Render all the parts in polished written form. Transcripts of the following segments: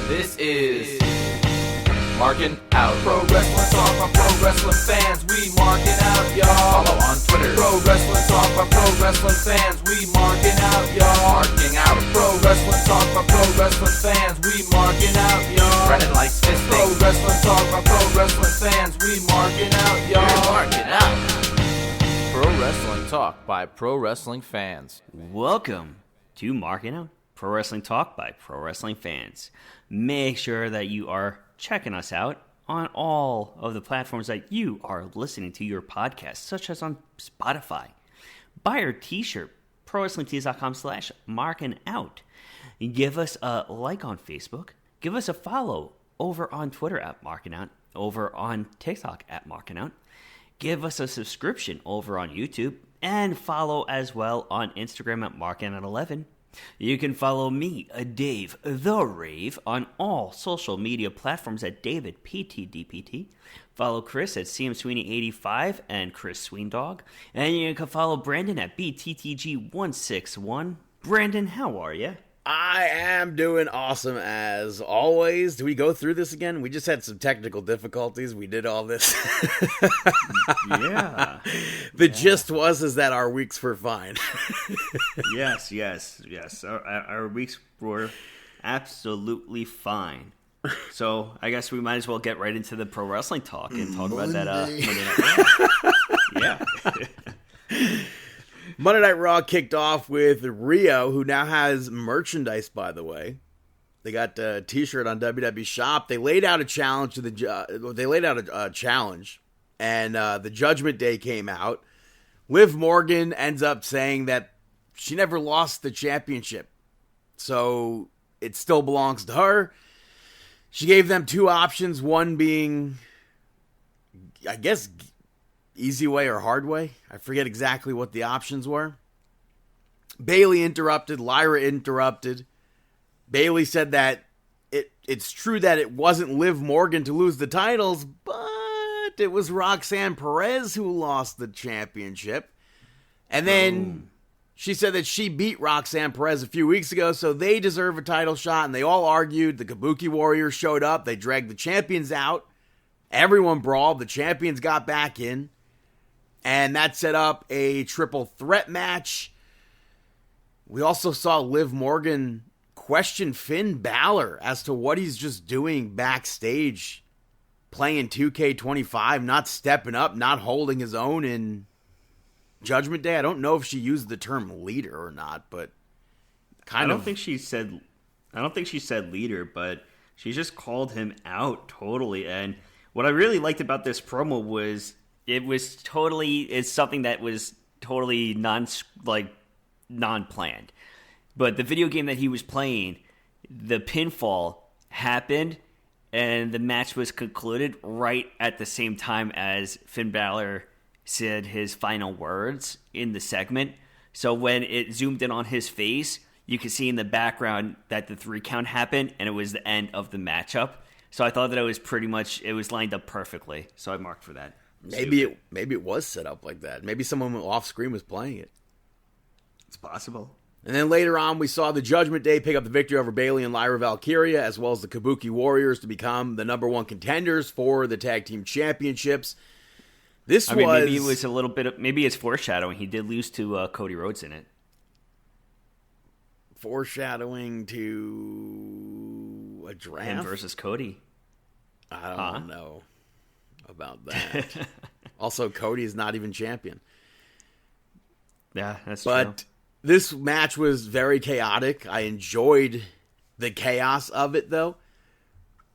This is Markin Out. Pro Wrestling Talk by Pro Wrestling fans. We marking out, y'all. Follow on Twitter. Pro Wrestling Talk by Pro Wrestling fans. We marking out, y'all. Marking Out. Pro Wrestling Talk by Pro Wrestling fans. We marking out, y'all. Brennan likes fisting. Pro Wrestling Talk by Pro Wrestling fans. We marking out, y'all. We're marking out. Pro Wrestling Talk by Pro Wrestling fans. Welcome to Markin Out, Pro Wrestling Talk by Pro Wrestling fans. Make sure that you are checking us out on all of the platforms that you are listening to your podcast, such as on Spotify. Buy our t-shirt, prowrestlingtees.com/markinout. Give us a like on Facebook. Give us a follow over on Twitter at Markinout, over on TikTok at Markinout. Give us a subscription over on YouTube, and follow as well on Instagram at Markinout11. You can follow me, Dave the Rave, on all social media platforms at DavidPTDPT. Follow Chris at CMSweeney85 and Chris Sweendog. And you can follow Brandon at BTTG161. Brandon, how are you? I am doing awesome as always. Do we go through this again? We just had some technical difficulties. We did all this. Yeah. The gist is that our weeks were fine. Yes. Our weeks were absolutely fine. So I guess we might as well get right into the pro wrestling talk and talk about that Monday Night Raw. Yeah. Monday Night Raw kicked off with Rio, who now has merchandise, by the way. They got a t-shirt on WWE Shop. They laid out a challenge to the challenge, and the Judgment Day came out. Liv Morgan ends up saying that she never lost the championship, so it still belongs to her. She gave them two options, one being, I guess, easy way or hard way. I forget exactly what the options were. Bayley interrupted. Lyra interrupted. Bayley said that it's true that it wasn't Liv Morgan to lose the titles, but it was Roxanne Perez who lost the championship. And then she said that she beat Roxanne Perez a few weeks ago, so they deserve a title shot, and they all argued. The Kabuki Warriors showed up. They dragged the champions out. Everyone brawled. The champions got back in. And that set up a triple threat match. We also saw Liv Morgan question Finn Balor as to what he's just doing backstage, playing 2K25, not stepping up, not holding his own in Judgment Day. I don't know if she used the term leader or not, but I don't think she said leader, but she just called him out totally. And what I really liked about this promo was it's something that was totally non-planned. But the video game that he was playing, the pinfall happened, and the match was concluded right at the same time as Finn Balor said his final words in the segment. So when it zoomed in on his face, you could see in the background that the 3 count happened, and it was the end of the matchup. So I thought that it was lined up perfectly. So I marked for that. Maybe it was set up like that. Maybe someone off screen was playing it. It's possible. And then later on, we saw the Judgment Day pick up the victory over Bayley and Lyra Valkyria, as well as the Kabuki Warriors to become the number 1 contenders for the tag team championships. Maybe it was a little bit. Maybe it's foreshadowing. He did lose to Cody Rhodes in it. Foreshadowing to a draft? Him versus Cody. I don't know about that. Also, Cody is not even champion. Yeah, that's true. But this match was very chaotic. I enjoyed the chaos of it, though.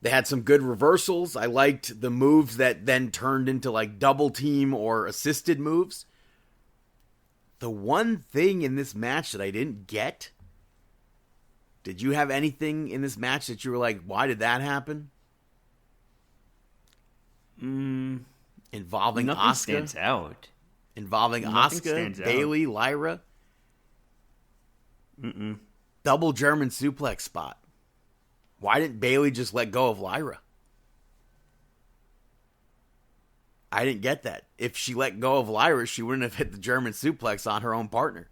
They had some good reversals. I liked the moves that then turned into like double team or assisted moves. The one thing in this match that I didn't get, did you have anything in this match that you were like, why did that happen? Involving Nothing Asuka. Stands out. Involving Nothing Asuka, stands out. Bayley, Lyra. Double German suplex spot. Why didn't Bayley just let go of Lyra? I didn't get that. If she let go of Lyra, she wouldn't have hit the German suplex on her own partner.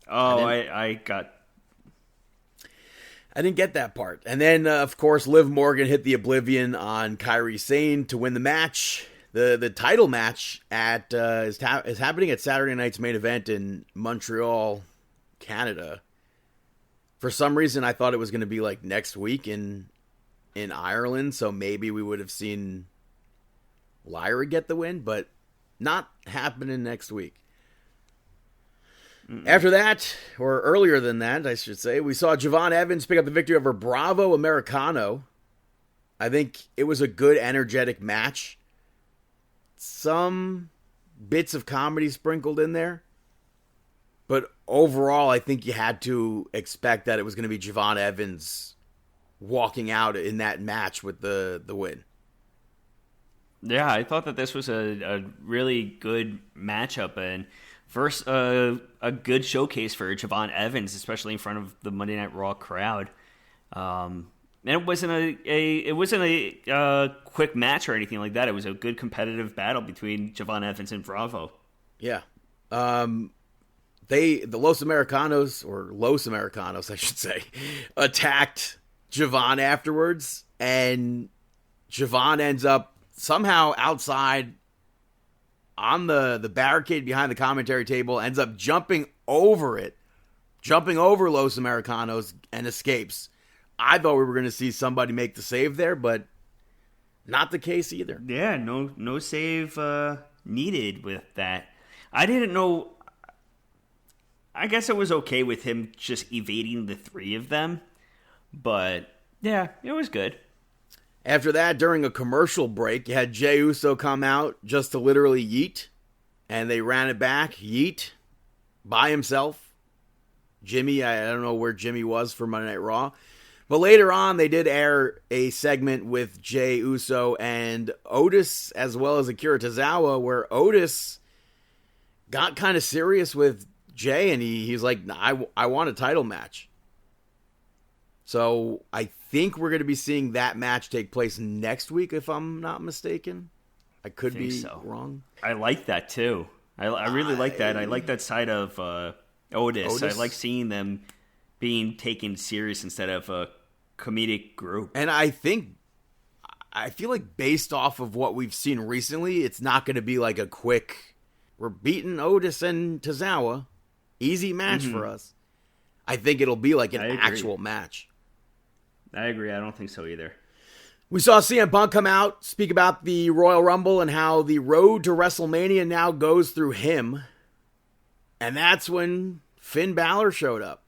Oh, I got I didn't get that part. And then, of course, Liv Morgan hit the Oblivion on Kairi Sane to win the match. The title match is happening at Saturday night's main event in Montreal, Canada. For some reason, I thought it was going to be like next week in Ireland, so maybe we would have seen Lyra get the win, but not happening next week. After that, or earlier than that, I should say, we saw Javon Evans pick up the victory over Bravo Americano. I think it was a good, energetic match. Some bits of comedy sprinkled in there. But overall, I think you had to expect that it was going to be Javon Evans walking out in that match with the win. Yeah, I thought that this was a really good matchup, and first a good showcase for Javon Evans, especially in front of the Monday Night Raw crowd. And it wasn't a quick match or anything like that. It was a good competitive battle between Javon Evans and Bravo. Yeah. The Los Americanos, I should say, attacked Javon afterwards, and Javon ends up somehow outside on the barricade behind the commentary table, ends up jumping over Los Americanos, and escapes. I thought we were going to see somebody make the save there, but not the case either. Yeah, no save needed with that. I didn't know. I guess it was okay with him just evading the three of them, but yeah, it was good. After that, during a commercial break, you had Jey Uso come out just to literally yeet, and they ran it back, yeet, by himself. Jimmy, I don't know where Jimmy was for Monday Night Raw, but later on, they did air a segment with Jey Uso and Otis, as well as Akira Tozawa, where Otis got kind of serious with Jey, and he's like, I want a title match. So I think we're going to be seeing that match take place next week, if I'm not mistaken. I could be wrong. I like that too. I really like that. I like that side of Otis. I like seeing them being taken serious instead of a comedic group. And I feel like based off of what we've seen recently, it's not going to be like a quick, we're beating Otis and Tozawa, easy match for us. I think it'll be like an actual match. I agree. I don't think so either. We saw CM Punk come out, speak about the Royal Rumble and how the road to WrestleMania now goes through him. And that's when Finn Balor showed up.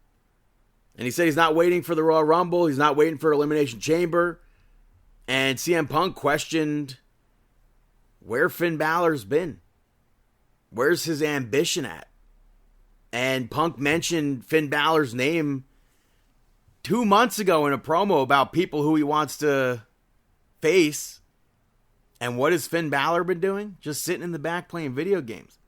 And he said he's not waiting for the Royal Rumble. He's not waiting for Elimination Chamber. And CM Punk questioned where Finn Balor's been. Where's his ambition at? And Punk mentioned Finn Balor's name 2 months ago in a promo about people who he wants to face. And what has Finn Balor been doing? Just sitting in the back playing video games.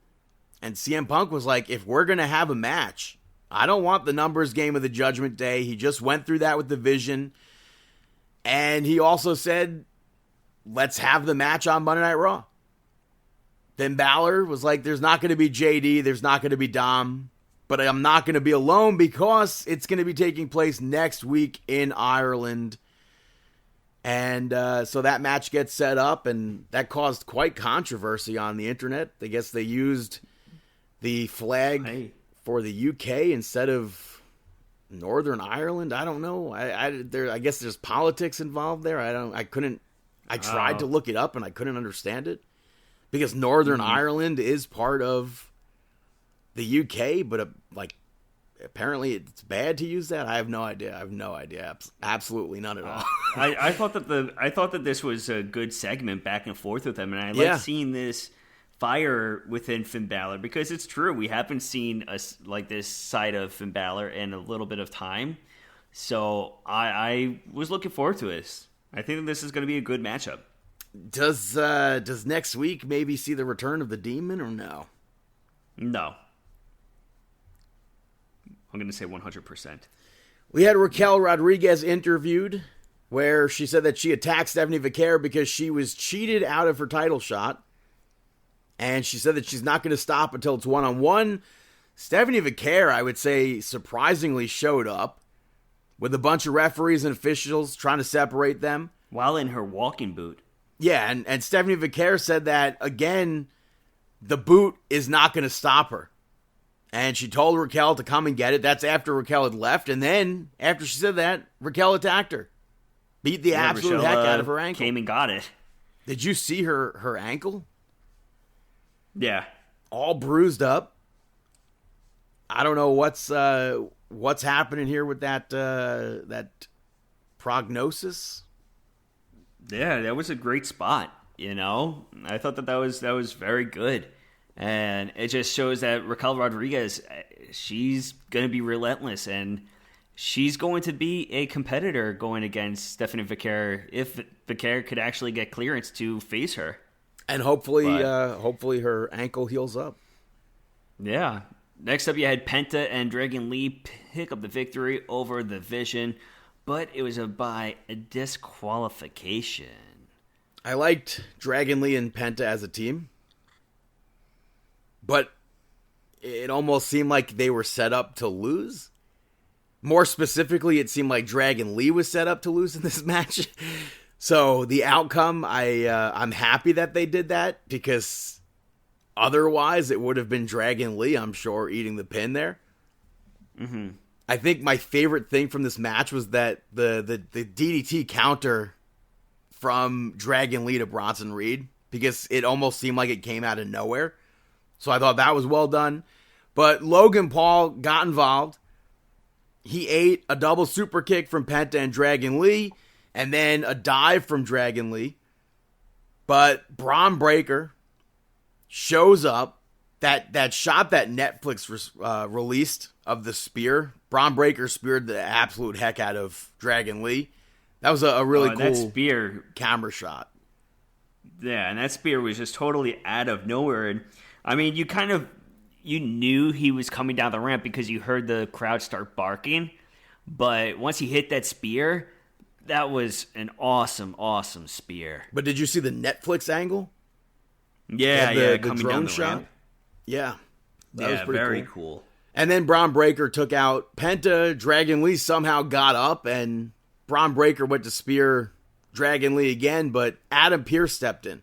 And CM Punk was like, if we're going to have a match, I don't want the numbers game of the Judgment Day. He just went through that with the Vision. And he also said, let's have the match on Monday Night Raw. Finn Balor was like, there's not going to be JD, there's not going to be Dom, but I'm not going to be alone because it's going to be taking place next week in Ireland. And so that match gets set up, and that caused quite controversy on the internet. I guess they used the flag for the UK instead of Northern Ireland. I don't know. I guess there's politics involved there. I tried to look it up, and I couldn't understand it. Because Northern Ireland is part of the UK, but apparently it's bad to use that. I have no idea. Absolutely none at all. I thought that this was a good segment back and forth with them, and I like seeing this fire within Finn Balor because it's true. We haven't seen this side of Finn Balor in a little bit of time, so I was looking forward to this. I think that this is going to be a good matchup. Does next week maybe see the return of the Demon or no? No. I'm going to say 100%. We had Raquel Rodriguez interviewed where she said that she attacked Stephanie Vaquer because she was cheated out of her title shot. And she said that she's not going to stop until it's one-on-one. Stephanie Vaquer, I would say, surprisingly showed up. with a bunch of referees and officials trying to separate them. While in her walking boot. Yeah, and Stephanie Vicaire said that, again, the boot is not going to stop her. And she told Raquel to come and get it. That's after Raquel had left. And then, after she said that, Raquel attacked her. Beat the absolute Raquel, heck out of her ankle. Came and got it. Did you see her ankle? Yeah. All bruised up. I don't know what's happening here with that prognosis. Yeah, that was a great spot. I thought that was very good, and it just shows that Raquel Rodriguez, she's going to be relentless, and she's going to be a competitor going against Stephanie Vicaire if Vicaire could actually get clearance to face her. And hopefully her ankle heals up. Yeah. Next up, you had Penta and Dragon Lee pick up the victory over the Vision, but it was by a disqualification. I liked Dragon Lee and Penta as a team, but it almost seemed like they were set up to lose. More specifically, it seemed like Dragon Lee was set up to lose in this match. So the outcome, I'm happy that they did that, because otherwise it would have been Dragon Lee, I'm sure, eating the pin there. Mm-hmm. I think my favorite thing from this match was that the DDT counter from Dragon Lee to Bronson Reed, because it almost seemed like it came out of nowhere. So I thought that was well done. But Logan Paul got involved. He ate a double super kick from Penta and Dragon Lee, and then a dive from Dragon Lee. But Braun Breaker shows up. That shot that Netflix released of the spear, Braun Breaker speared the absolute heck out of Dragon Lee. That was a really cool that spear camera shot. Yeah, and that spear was just totally out of nowhere. And I mean, you knew he was coming down the ramp because you heard the crowd start barking. But once he hit that spear, that was an awesome, awesome spear. But did you see the Netflix angle? Yeah, the coming drone down the shot. ramp. Yeah, that was pretty very cool. And then Braun Breaker took out Penta. Dragon Lee somehow got up, and Braun Breaker went to spear Dragon Lee again, but Adam Pearce stepped in.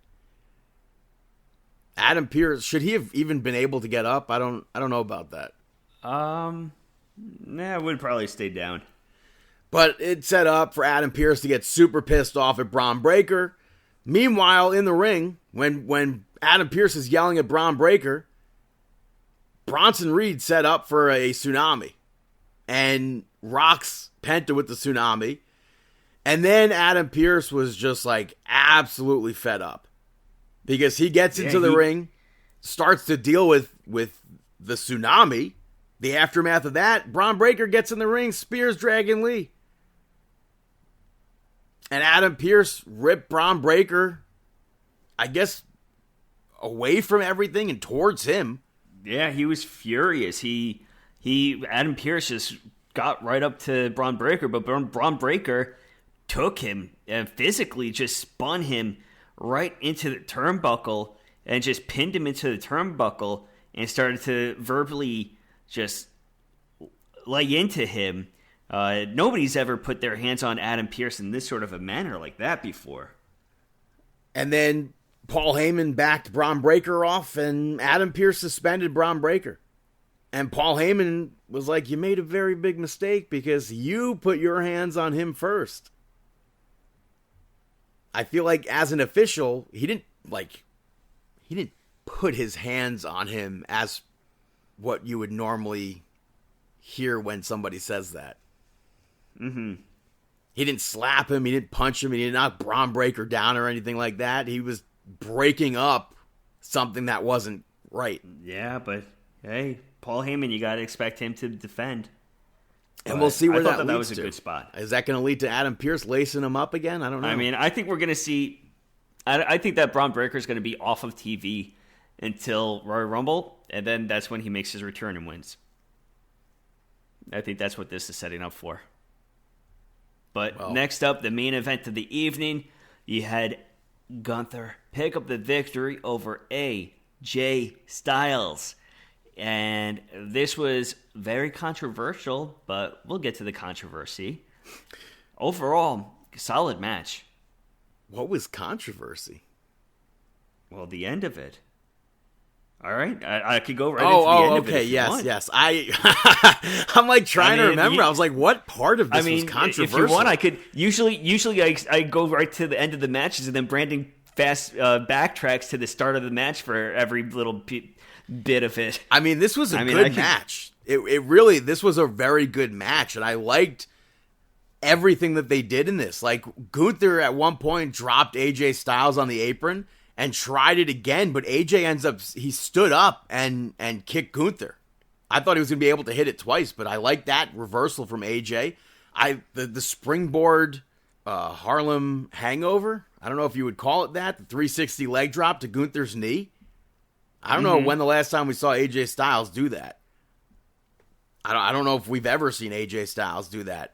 Adam Pearce, should he have even been able to get up? I don't know about that. Nah, I would probably stay down. But it set up for Adam Pearce to get super pissed off at Braun Breaker. Meanwhile, in the ring, when Adam Pearce is yelling at Braun Breaker, Bronson Reed set up for a tsunami and rocks Penta with the tsunami. And then Adam Pearce was just like absolutely fed up, because he gets into the ring, starts to deal with the tsunami. The aftermath of that, Braun Breaker gets in the ring, spears Dragon Lee. And Adam Pearce ripped Braun Breaker, I guess, away from everything and towards him. Yeah, he was furious. Adam Pearce just got right up to Braun Breaker, but Braun Breaker took him and physically just spun him right into the turnbuckle and just pinned him into the turnbuckle and started to verbally just lay into him. Nobody's ever put their hands on Adam Pearce in this sort of a manner like that before. And then Paul Heyman backed Braun Breaker off, and Adam Pearce suspended Braun Breaker. And Paul Heyman was like, you made a very big mistake because you put your hands on him first. I feel like as an official, he didn't put his hands on him as what you would normally hear when somebody says that. Mm-hmm. He didn't slap him, he didn't punch him, he didn't knock Braun Breaker down or anything like that. He was breaking up something that wasn't right. Yeah, but hey, Paul Heyman, you got to expect him to defend. And we'll see where that leads that was a to. good spot. Is that going to lead to Adam Pearce lacing him up again? I don't know. I mean, I think we're going to see... I think that Braun Breaker is going to be off of TV until Royal Rumble, and then that's when he makes his return and wins. I think that's what this is setting up for. But next up, the main event of the evening, you had Gunther pick up the victory over AJ Styles. And this was very controversial, but we'll get to the controversy. Overall, solid match. What was controversy? Well, the end of it. All right, I could go right into the end of it. Okay, if you want. yes. I'm like trying to remember. I was like, what part of this was controversial? If you want, I could. Usually I go right to the end of the matches, and then Brandon fast backtracks to the start of the match for every little bit of it. I mean, this was a good match. It really, this was a very good match, and I liked everything that they did in this. Like, Gunther at one point dropped AJ Styles on the apron and tried it again, but AJ he stood up and kicked Gunther. I thought he was going to be able to hit it twice, but I like that reversal from AJ. The springboard Harlem hangover, I don't know if you would call it that, the 360 leg drop to Gunther's knee. I don't know when the last time we saw AJ Styles do that. I don't know if we've ever seen AJ Styles do that.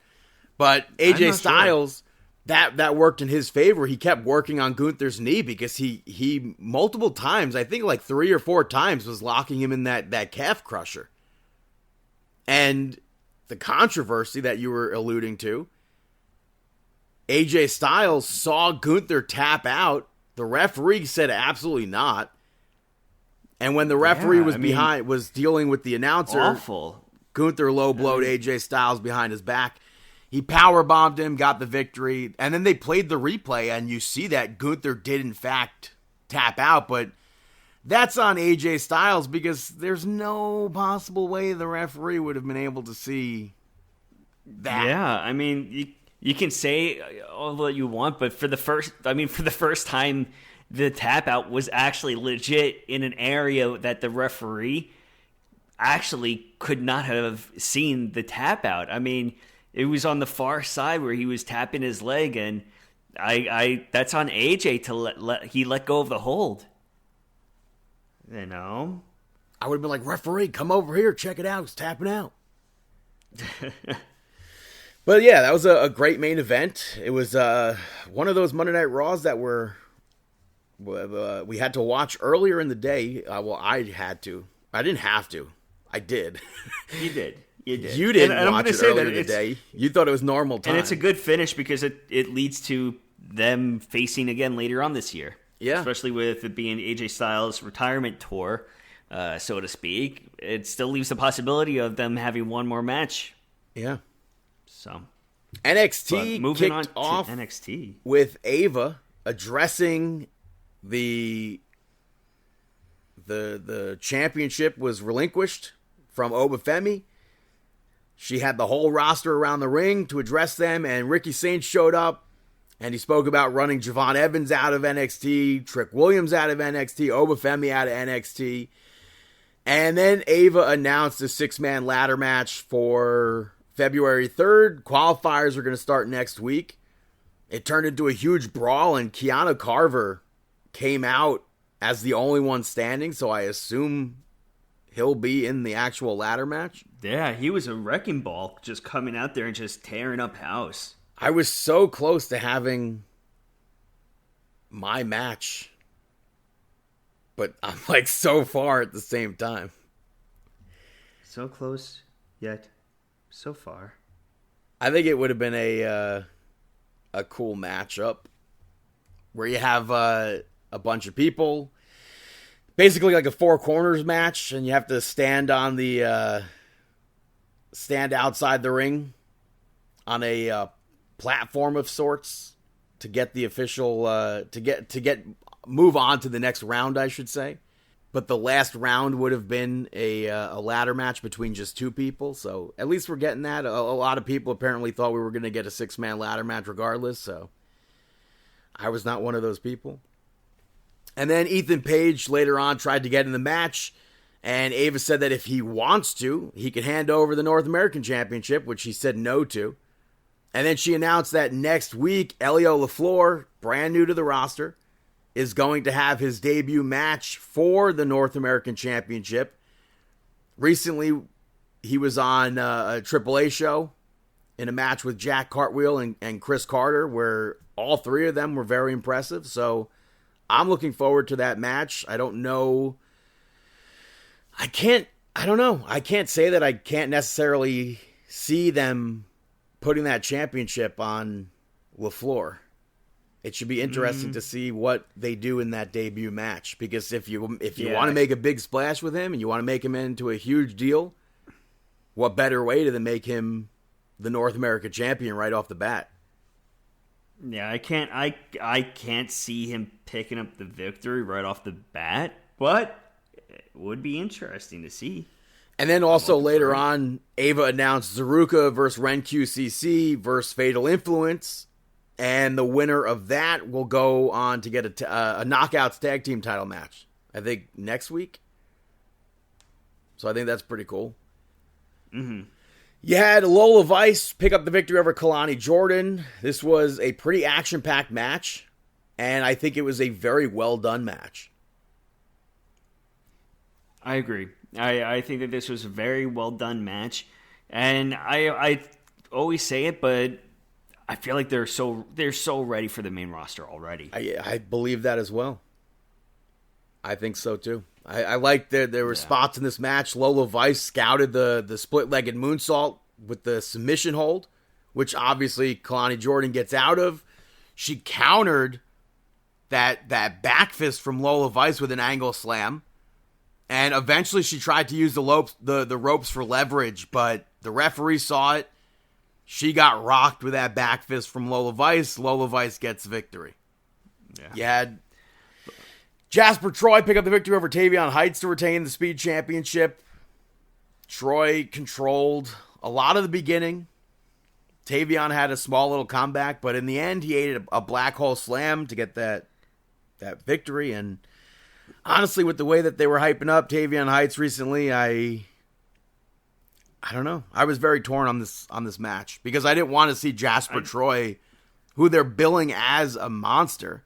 But AJ Styles, sure. that worked in his favor. He kept working on Gunther's knee because he multiple times, I think like 3 or 4 times, was locking him in that calf crusher. And the controversy that you were alluding to, AJ Styles saw Gunther tap out. The referee said absolutely not. And when the referee was dealing with the announcer, awful. Gunther low-blowed AJ Styles behind his back. He powerbombed him, got the victory, and then they played the replay, and you see that Gunther did, in fact, tap out, but that's on AJ Styles because there's no possible way the referee would have been able to see that. Yeah, I mean, you can say all that you want, but for the first time, the tap out was actually legit in an area that the referee actually could not have seen the tap out. I mean, it was on the far side where he was tapping his leg, and that's on AJ to let go of the hold. You know, I would have been like, referee, come over here, check it out. He's tapping out. But yeah, that was a great main event. It was one of those Monday Night Raws that we had to watch earlier in the day. Well, I had to. I didn't have to. I did. You did. You did. You didn't watch it earlier in the day. You thought it was normal time. And it's a good finish because it leads to them facing again later on this year. Yeah. Especially with it being AJ Styles' retirement tour, so to speak. It still leaves the possibility of them having one more match. Yeah. So NXT kicked off NXT with Ava addressing the championship was relinquished from Obafemi. She had the whole roster around the ring to address them, and Ricky Saints showed up, and he spoke about running Javon Evans out of NXT, Trick Williams out of NXT, Obafemi out of NXT. And then Ava announced a 6-man ladder match for February 3rd. Qualifiers are going to start next week. It turned into a huge brawl, and Keanu Carver came out as the only one standing, so I assume he'll be in the actual ladder match. Yeah, he was a wrecking ball just coming out there and just tearing up house. I was so close to having my match, but I'm like so far at the same time. So close, yet so far. I think it would have been a cool matchup where you have a bunch of people, basically like a 4 corners match, and you have to stand on the stand outside the ring on a platform of sorts to get the official move on to the next round, I should say. But the last round would have been a ladder match between just 2 people, so at least we're getting that. A lot of people apparently thought we were going to get a 6-man ladder match regardless, so I was not one of those people. And then Ethan Page later on tried to get in the match, and Ava said that if he wants to, he could hand over the North American Championship, which he said no to. And then she announced that next week, Elio LaFleur, brand new to the roster, is going to have his debut match for the North American Championship. Recently, he was on a AAA show in a match with Jack Cartwheel and Chris Carter, where all 3 of them were very impressive. So I'm looking forward to that match. I don't know. I don't know. I can't say that I can't necessarily see them putting that championship on LaFleur. It should be interesting to see what they do in that debut match, because if you want to make a big splash with him and you want to make him into a huge deal, what better way than make him the North America champion right off the bat? Yeah, I can't see him picking up the victory right off the bat, but it would be interesting to see. And then also later on, Ava announced Zaruka versus Ren QCC versus Fatal Influence. And the winner of that will go on to get a Knockouts tag team title match, I think, next week. So I think that's pretty cool. Mm-hmm. You had Lola Vice pick up the victory over Kalani Jordan. This was a pretty action-packed match, and I think it was a very well-done match. I agree. I think that this was a very well-done match. And I always say it, but I feel like they're so ready for the main roster already. I believe that as well. I think so too. I like there were spots in this match. Lola Vice scouted the split-legged moonsault with the submission hold, which obviously Kalani Jordan gets out of. She countered that back fist from Lola Vice with an angle slam, and eventually she tried to use the ropes for leverage, but the referee saw it. She got rocked with that back fist from Lola Vice. Lola Vice gets victory. Yeah. You had Jasper Troy pick up the victory over Tavion Heights to retain the Speed Championship. Troy controlled a lot of the beginning. Tavion had a small little comeback, but in the end, he ate a black hole slam to get that victory. And honestly, with the way that they were hyping up Tavion Heights recently, I don't know. I was very torn on this match because I didn't want to see Jasper Troy, who they're billing as a monster,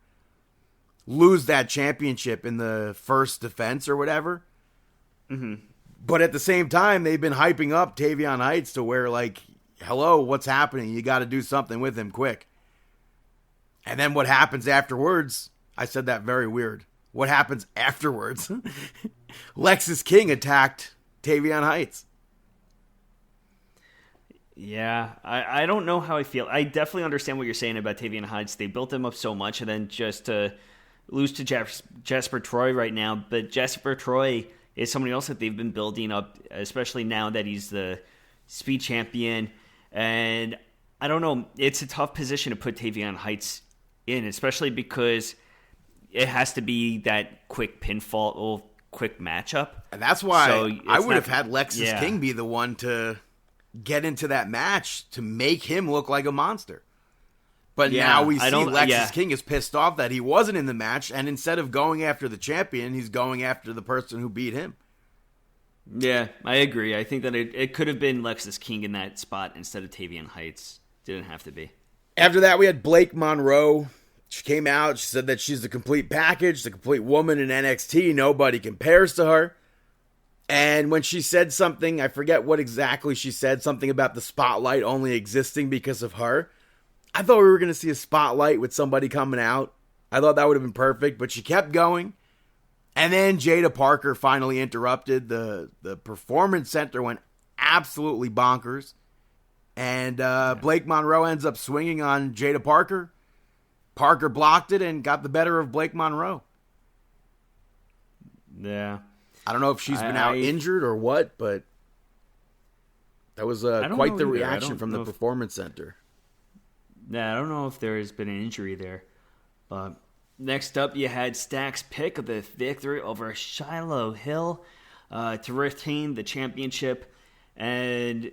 lose that championship in the first defense or whatever. Mm-hmm. But at the same time, they've been hyping up Tavion Heights to where, like, hello, what's happening? You got to do something with him quick. And then what happens afterwards? I said that very weird. What happens afterwards? Lexis King attacked Tavion Heights. Yeah, I don't know how I feel. I definitely understand what you're saying about Tavion Heights. They built him up so much, and then just to lose to Jasper Troy right now. But Jasper Troy is somebody else that they've been building up, especially now that he's the Speed Champion. And I don't know, it's a tough position to put Tavion Heights in, especially because it has to be that quick pinfall, or quick matchup. And that's why I would have had Lexis King be the one to get into that match to make him look like a monster. But now we see Lexis King is pissed off that he wasn't in the match, and instead of going after the champion, he's going after the person who beat him. Yeah, I agree. I think that it could have been Lexis King in that spot instead of Tavion Heights. Didn't have to be. After that, we had Blake Monroe. She came out. She said that she's the complete package, the complete woman in NXT. Nobody compares to her. And when she said something, I forget what exactly she said, something about the spotlight only existing because of her. I thought we were going to see a spotlight with somebody coming out. I thought that would have been perfect, but she kept going. And then Jada Parker finally interrupted. The Performance Center went absolutely bonkers. And Blake Monroe ends up swinging on Jada Parker. Parker blocked it and got the better of Blake Monroe. Yeah. I don't know if she's been out injured or what, but that was quite the reaction from the Performance Center. Yeah, I don't know if there has been an injury there. Next up, you had Stack's pick of the victory over Shiloh Hill to retain the championship. And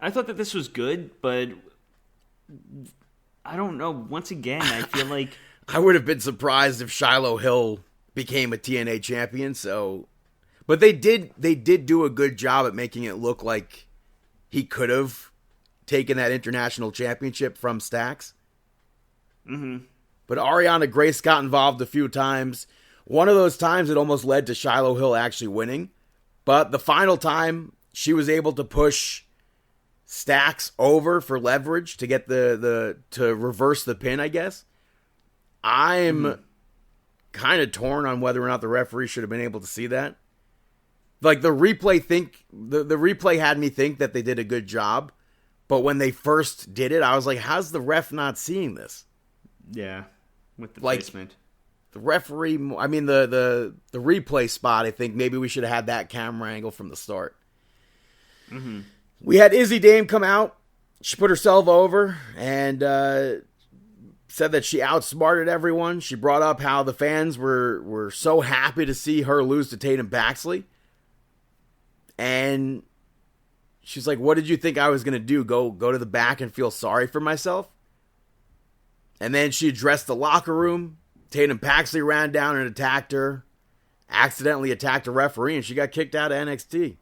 I thought that this was good, but I don't know. Once again, I feel like I would have been surprised if Shiloh Hill became a TNA champion. But they did do a good job at making it look like he could have taken that international championship from Stax. Mm-hmm. But Ariana Grace got involved a few times. One of those times it almost led to Shiloh Hill actually winning. But the final time, she was able to push Stax over for leverage to get to reverse the pin, I guess. I'm kind of torn on whether or not the referee should have been able to see that. Like the replay had me think that they did a good job. But when they first did it, I was like, how's the ref not seeing this? Yeah, with the Like, placement. The referee, I mean, the replay spot, I think maybe we should have had that camera angle from the start. Mm-hmm. We had Izzy Dame come out. She put herself over and said that she outsmarted everyone. She brought up how the fans were so happy to see her lose to Tatum Paxley. And she's like, what did you think I was going to do? Go to the back and feel sorry for myself? And then she addressed the locker room. Tatum Paxley ran down and attacked her. Accidentally attacked a referee, and she got kicked out of NXT.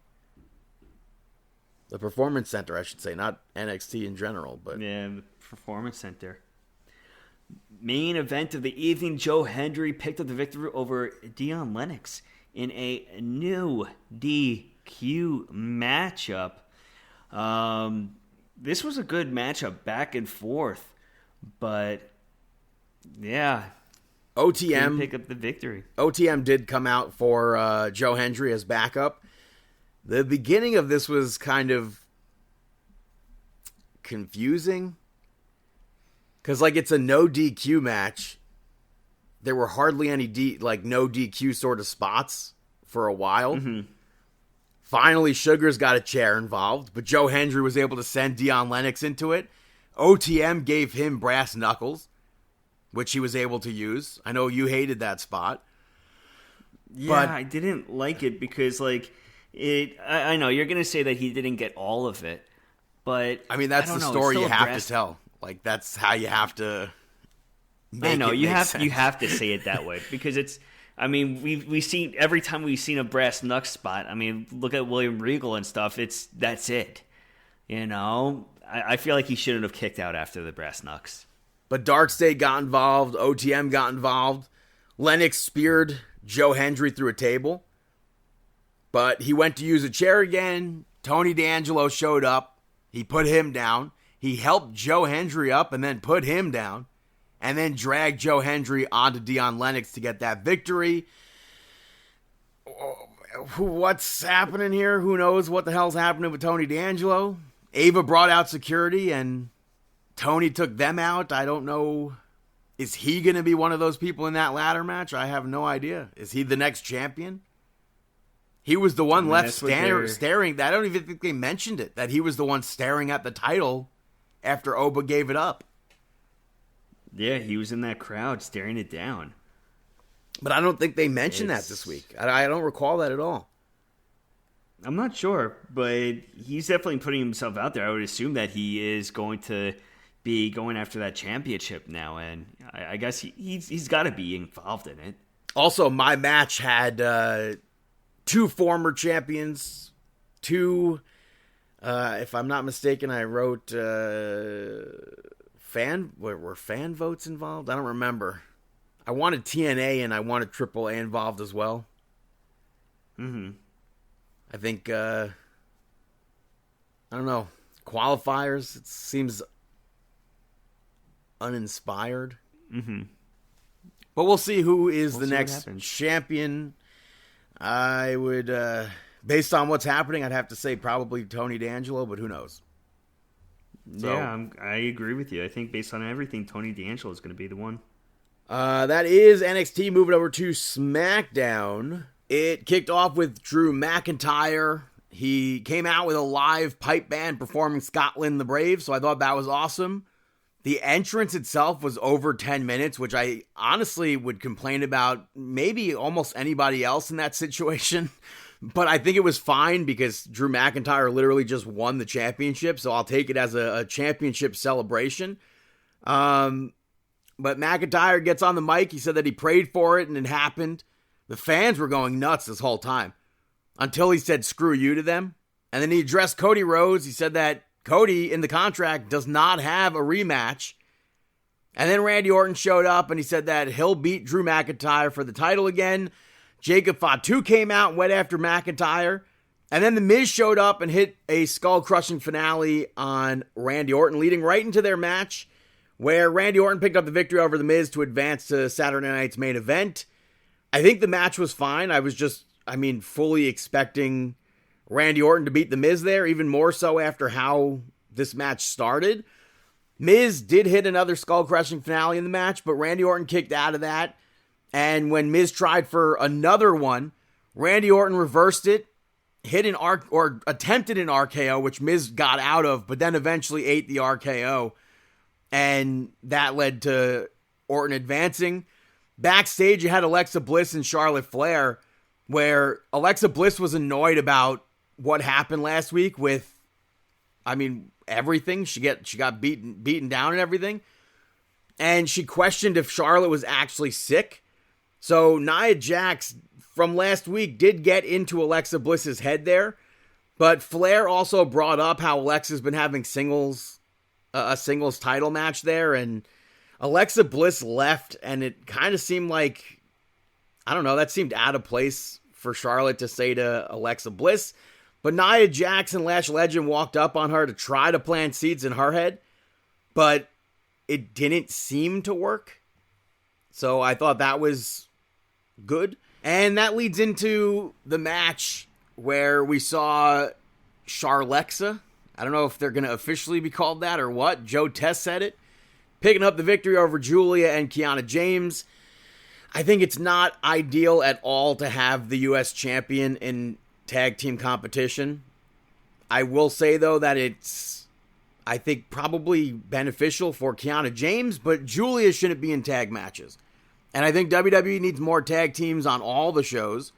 The Performance Center, I should say, not NXT in general. But yeah, the Performance Center. Main event of the evening, Joe Hendry picked up the victory over Dion Lennox in a new DQ matchup. This was a good matchup, back and forth, but yeah, OTM pick up the victory. OTM did come out for Joe Hendry as backup. The beginning of this was kind of confusing because, like, it's a no DQ match. There were hardly any no DQ sort of spots for a while. Mm-hmm. Finally, Sugars got a chair involved, but Joe Hendry was able to send Dion Lennox into it. OTM gave him brass knuckles, which he was able to use. I know you hated that spot. Yeah, but I didn't like it because, like, I know you're going to say that he didn't get all of it, but I mean, that's the story you have to tell. Like, that's how you have to make it. I know you have sense. You have to say it that way because it's. I mean, we seen every time we've seen a brass knuck spot. I mean, look at William Regal and stuff. That's it. You know, I feel like he shouldn't have kicked out after the brass knucks. But Darkstay got involved. OTM got involved. Lennox speared Joe Hendry through a table. But he went to use a chair again. Tony D'Angelo showed up. He put him down. He helped Joe Hendry up and then put him down. And then dragged Joe Hendry onto Dion Lennox to get that victory. What's happening here? Who knows what the hell's happening with Tony D'Angelo? Ava brought out security and Tony took them out. I don't know. Is he going to be one of those people in that ladder match? I have no idea. Is he the next champion? He was the one left staring. I don't even think they mentioned it, that he was the one staring at the title after Oba gave it up. Yeah, he was in that crowd staring it down. But I don't think they mentioned that this week. I don't recall that at all. I'm not sure, but he's definitely putting himself out there. I would assume that he is going to be going after that championship now, and I guess he's got to be involved in it. Also, my match had two former champions, if I'm not mistaken, I wrote were fan votes involved? I don't remember. I wanted TNA and I wanted AAA involved as well. Mm-hmm. I think, I don't know, qualifiers, it seems uninspired. Mm-hmm. But we'll see who is the next champion. I would, based on what's happening, I'd have to say probably Tony D'Angelo, but who knows? So, yeah, I agree with you. I think based on everything, Tony D'Angelo is going to be the one. That is NXT. Moving over to SmackDown. It kicked off with Drew McIntyre. He came out with a live pipe band performing Scotland the Brave, so I thought that was awesome. The entrance itself was over 10 minutes, which I honestly would complain about maybe almost anybody else in that situation. But I think it was fine because Drew McIntyre literally just won the championship, so I'll take it as a championship celebration. But McIntyre gets on the mic. He said that he prayed for it and it happened. The fans were going nuts this whole time until he said screw you to them. And then he addressed Cody Rhodes. He said that Cody, in the contract, does not have a rematch. And then Randy Orton showed up and he said that he'll beat Drew McIntyre for the title again. Jacob Fatu came out and went after McIntyre. And then The Miz showed up and hit a skull-crushing finale on Randy Orton, leading right into their match, where Randy Orton picked up the victory over The Miz to advance to Saturday night's main event. I think the match was fine. I was just, fully expecting Randy Orton to beat The Miz there, even more so after how this match started. Miz did hit another skull-crushing finale in the match, but Randy Orton kicked out of that. And when Miz tried for another one, Randy Orton reversed it, hit an attempted an RKO, which Miz got out of, but then eventually ate the RKO. And that led to Orton advancing. Backstage, you had Alexa Bliss and Charlotte Flair, where Alexa Bliss was annoyed about what happened last week with, everything. She got beaten down and everything. And she questioned if Charlotte was actually sick. So Nia Jax from last week did get into Alexa Bliss's head there. But Flair also brought up how Alexa's been having a singles title match there. And Alexa Bliss left, and it kind of seemed like, that seemed out of place for Charlotte to say to Alexa Bliss. But Nia Jax and Lash Legend walked up on her to try to plant seeds in her head, but it didn't seem to work. So I thought that was good. And that leads into the match where we saw Charlexa. I don't know if they're going to officially be called that or what. Joe Test said it. Picking up the victory over Julia and Kiana James. I think it's not ideal at all to have the U.S. champion in tag team competition. I will say, though, that it's, I think, probably beneficial for Kiana James, but Julia shouldn't be in tag matches. And I think WWE needs more tag teams on all the shows.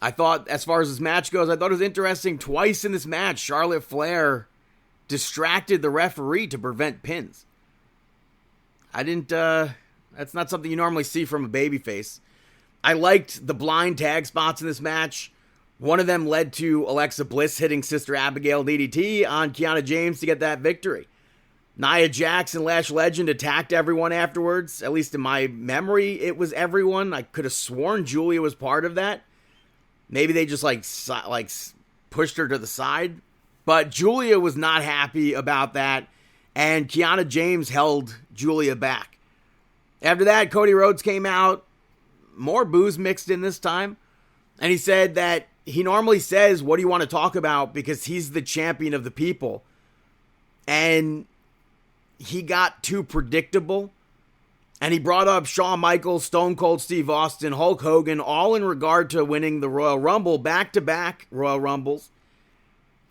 I thought, as far as this match goes, I thought it was interesting. Twice in this match, Charlotte Flair distracted the referee to prevent pins. That's not something you normally see from a babyface. I liked the blind tag spots in this match. One of them led to Alexa Bliss hitting Sister Abigail DDT on Kiana James to get that victory. Nia Jax and Lash Legend attacked everyone afterwards. At least in my memory, it was everyone. I could have sworn Julia was part of that. Maybe they just pushed her to the side. But Julia was not happy about that. And Kiana James held Julia back. After that, Cody Rhodes came out. More booze mixed in this time. And he said that he normally says, "What do you want to talk about?" because he's the champion of the people. And he got too predictable. And he brought up Shawn Michaels, Stone Cold Steve Austin, Hulk Hogan, all in regard to winning the Royal Rumble, back-to-back Royal Rumbles.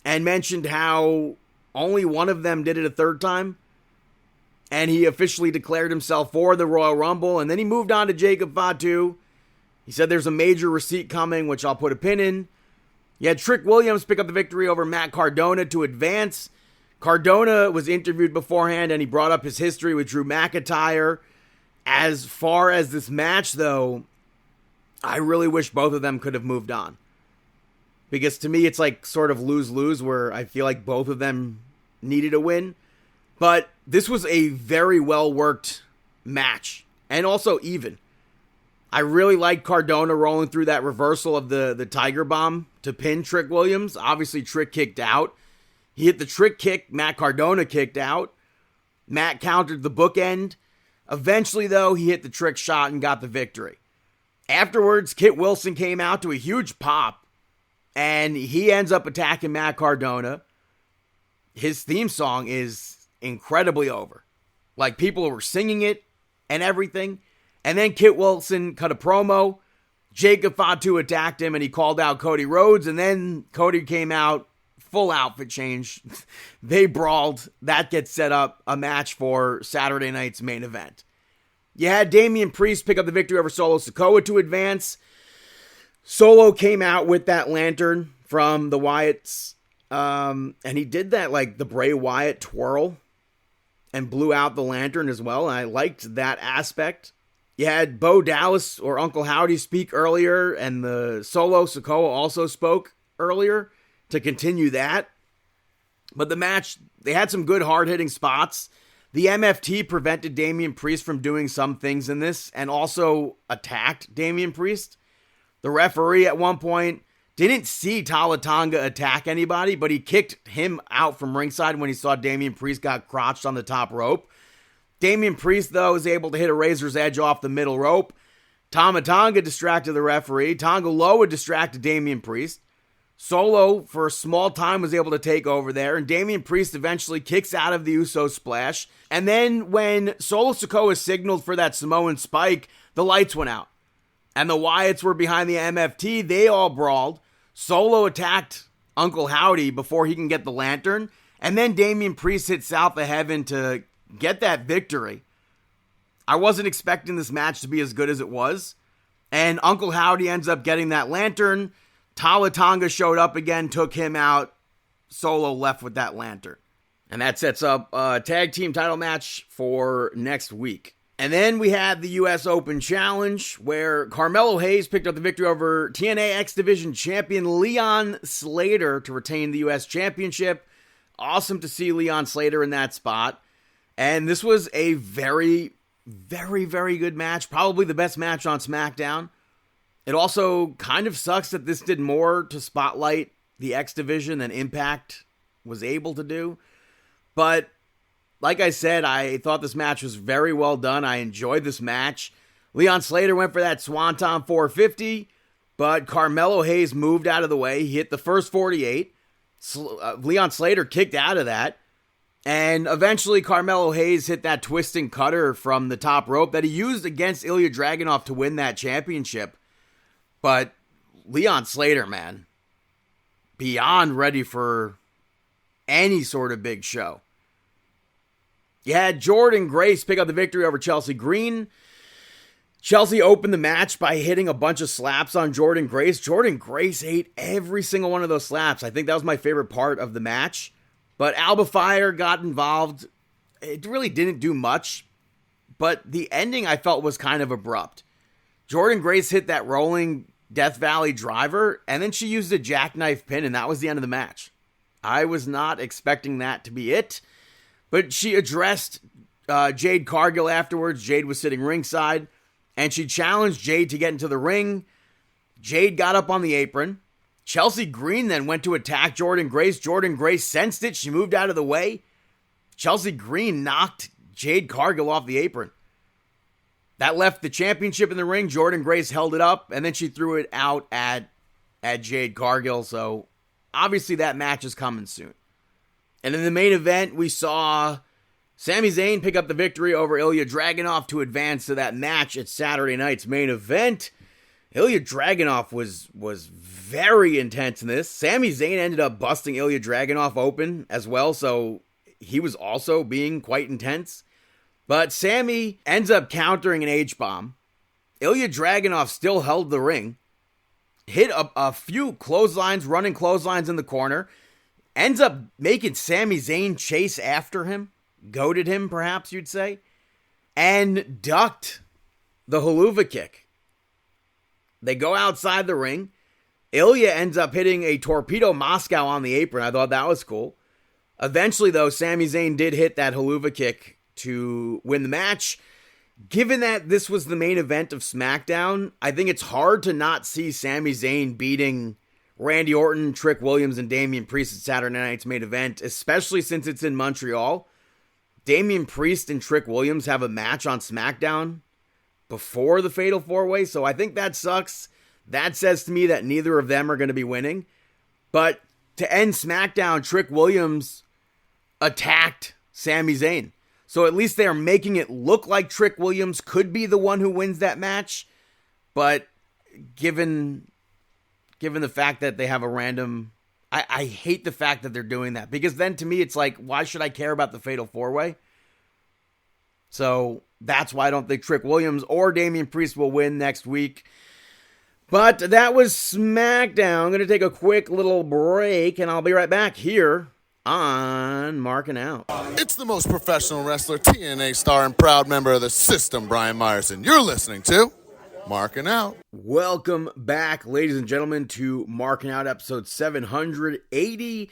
And mentioned how only one of them did it a third time. And he officially declared himself for the Royal Rumble. And then he moved on to Jacob Fatu. He said there's a major receipt coming, which I'll put a pin in. You had Trick Williams pick up the victory over Matt Cardona to advance. Cardona was interviewed beforehand, and he brought up his history with Drew McIntyre. As far as this match, though, I really wish both of them could have moved on. Because to me, it's like sort of lose-lose, where I feel like both of them needed a win. But this was a very well-worked match, and also even. I really like Cardona rolling through that reversal of the Tiger Bomb to pin Trick Williams. Obviously, Trick kicked out. He hit the Trick kick. Matt Cardona kicked out. Matt countered the bookend. Eventually, though, he hit the Trick shot and got the victory. Afterwards, Kit Wilson came out to a huge pop, and he ends up attacking Matt Cardona. His theme song is incredibly over. Like, people were singing it and everything. And then Kit Wilson cut a promo. Jacob Fatu attacked him, and he called out Cody Rhodes. And then Cody came out, full outfit change. They brawled. That gets set up a match for Saturday night's main event. You had Damian Priest pick up the victory over Solo Sikoa to advance. Solo came out with that lantern from the Wyatts. And he did that, like, the Bray Wyatt twirl. And blew out the lantern as well. And I liked that aspect. You had Bo Dallas or Uncle Howdy speak earlier, and the Solo Sikoa also spoke earlier to continue that. But the match, they had some good hard-hitting spots. The MFT prevented Damian Priest from doing some things in this, and also attacked Damian Priest. The referee at one point didn't see Tala Tonga attack anybody, but he kicked him out from ringside when he saw Damian Priest got crotched on the top rope. Damian Priest, though, was able to hit a razor's edge off the middle rope. Tama Tonga distracted the referee. Tonga Loa distracted Damian Priest. Solo, for a small time, was able to take over there, and Damian Priest eventually kicks out of the Uso splash. And then when Solo Sikoa signaled for that Samoan spike, the lights went out. And the Wyatts were behind the MFT. They all brawled. Solo attacked Uncle Howdy before he can get the lantern. And then Damian Priest hit South of Heaven to get that victory. I wasn't expecting this match to be as good as it was. And Uncle Howdy ends up getting that lantern. Tala Tonga showed up again, took him out. Solo left with that lantern. And that sets up a tag team title match for next week. And then we had the U.S. Open Challenge, where Carmelo Hayes picked up the victory over TNA X Division champion Leon Slater to retain the U.S. Championship. Awesome to see Leon Slater in that spot. And this was a very, very, very good match. Probably the best match on SmackDown. It also kind of sucks that this did more to spotlight the X Division than Impact was able to do. But like I said, I thought this match was very well done. I enjoyed this match. Leon Slater went for that Swanton 450, but Carmelo Hayes moved out of the way. He hit the first 48. Leon Slater kicked out of that. And eventually Carmelo Hayes hit that twisting cutter from the top rope that he used against Ilya Dragunov to win that championship. But Leon Slater, man, beyond ready for any sort of big show. You had Jordynne Grace pick up the victory over Chelsea Green. Chelsea opened the match by hitting a bunch of slaps on Jordynne Grace. Jordynne Grace ate every single one of those slaps. I think that was my favorite part of the match. But Alba Fire got involved. It really didn't do much. But the ending I felt was kind of abrupt. Jordynne Grace hit that rolling Death Valley driver, and then she used a jackknife pin, and that was the end of the match. I was not expecting that to be it. But she addressed Jade Cargill afterwards. Jade was sitting ringside, and she challenged Jade to get into the ring. Jade got up on the apron. Chelsea Green then went to attack Jordynne Grace. Jordynne Grace sensed it. She moved out of the way. Chelsea Green knocked Jade Cargill off the apron. That left the championship in the ring. Jordynne Grace held it up, and then she threw it out at Jade Cargill. So obviously that match is coming soon. And in the main event, we saw Sami Zayn pick up the victory over Ilya Dragunov to advance to that match at Saturday night's main event. Ilya Dragunov was very intense in this. Sami Zayn ended up busting Ilya Dragunov open as well, so he was also being quite intense. But Sami ends up countering an H-bomb. Ilya Dragunov still held the ring. Hit a few clotheslines, running clotheslines in the corner. Ends up making Sami Zayn chase after him. Goaded him, perhaps you'd say. And ducked the haluva kick. They go outside the ring. Ilya ends up hitting a torpedo Moscow on the apron. I thought that was cool. Eventually, though, Sami Zayn did hit that haluva kick to win the match. Given that this was the main event of SmackDown, I think it's hard to not see Sami Zayn beating Randy Orton, Trick Williams, and Damian Priest at Saturday night's main event, especially since it's in Montreal. Damian Priest and Trick Williams have a match on SmackDown before the Fatal 4-Way, so I think that sucks. That says to me that neither of them are going to be winning. But to end SmackDown, Trick Williams attacked Sami Zayn. So at least they're making it look like Trick Williams could be the one who wins that match. But given the fact that they have a random... I hate the fact that they're doing that. Because then to me it's like, why should I care about the Fatal 4-Way? So that's why I don't think Trick Williams or Damian Priest will win next week. But that was SmackDown. I'm going to take a quick little break, and I'll be right back here on Markin Out. It's the most professional wrestler, TNA star, and proud member of the system, Brian Myerson. You're listening to Markin Out. Welcome back, ladies and gentlemen, to Markin Out, episode 780.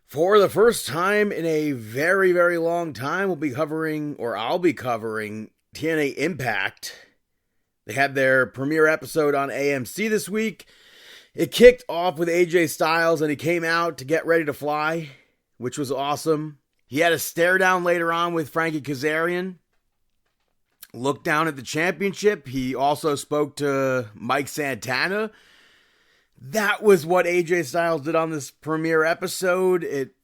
For the first time in a very, very long time, I'll be covering TNA Impact. They had their premiere episode on AMC this week. It kicked off with AJ Styles, and he came out to get ready to fly, which was awesome. He had a stare down later on with Frankie Kazarian. Looked down at the championship. He also spoke to Mike Santana. that was what AJ Styles did on this premiere episode. It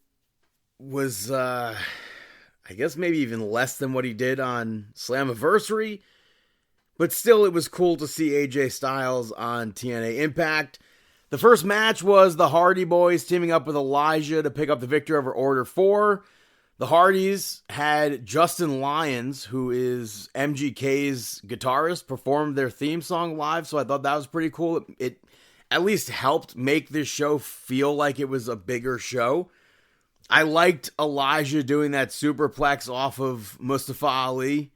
was, I guess maybe even less than what he did on Slammiversary. But still, it was cool to see AJ Styles on TNA Impact. The first match was the Hardy Boys teaming up with Elijah to pick up the victory over Order 4. The Hardys had Justin Lyons, who is MGK's guitarist, perform their theme song live, so I thought that was pretty cool. It at least helped make this show feel like it was a bigger show. I liked Elijah doing that superplex off of Mustafa Ali.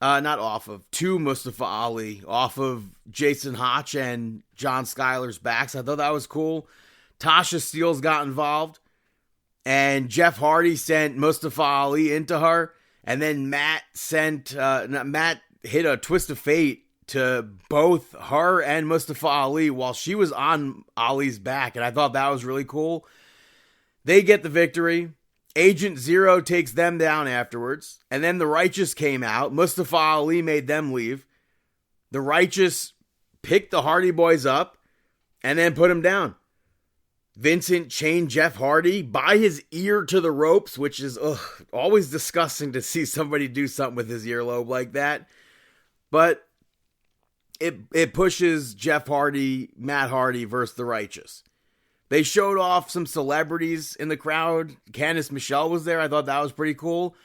To Mustafa Ali, off of Jason Hotch and John Schuyler's backs. I thought that was cool. Tasha Steelz got involved, and Jeff Hardy sent Mustafa Ali into her, and then Matt hit a twist of fate to both her and Mustafa Ali while she was on Ali's back, and I thought that was really cool. They get the victory. Agent Zero takes them down afterwards. And then the Righteous came out. Mustafa Ali made them leave. The Righteous picked the Hardy Boys up and then put them down. Vincent chained Jeff Hardy by his ear to the ropes, which is always disgusting to see somebody do something with his earlobe like that. But it pushes Jeff Hardy, Matt Hardy versus the Righteous. They showed off some celebrities in the crowd. Candice Michelle was there. I thought that was pretty cool.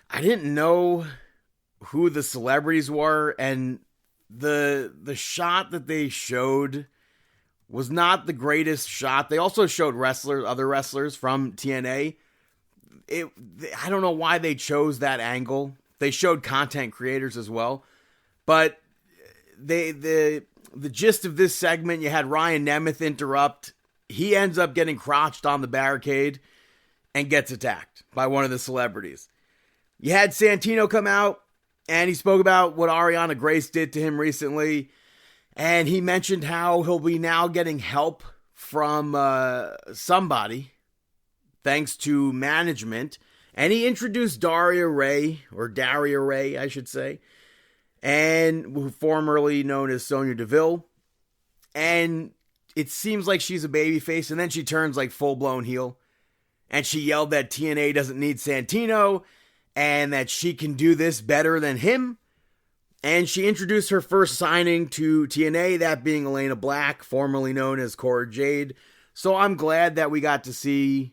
I didn't know who the celebrities were, and the shot that they showed was not the greatest shot. They also showed other wrestlers from TNA. I don't know why they chose that angle. They showed content creators as well. But the gist of this segment, you had Ryan Nemeth interrupt. He ends up getting crotched on the barricade and gets attacked by one of the celebrities. You had Santino come out, and he spoke about what Ariana Grace did to him recently, and he mentioned how he'll be now getting help from somebody, thanks to management, and he introduced Daria Ray, I should say, and formerly known as Sonya Deville, and it seems like she's a babyface, and then she turns like full-blown heel. And she yelled that TNA doesn't need Santino, and that she can do this better than him. And she introduced her first signing to TNA, that being Elena Black, formerly known as Cora Jade. So I'm glad that we got to see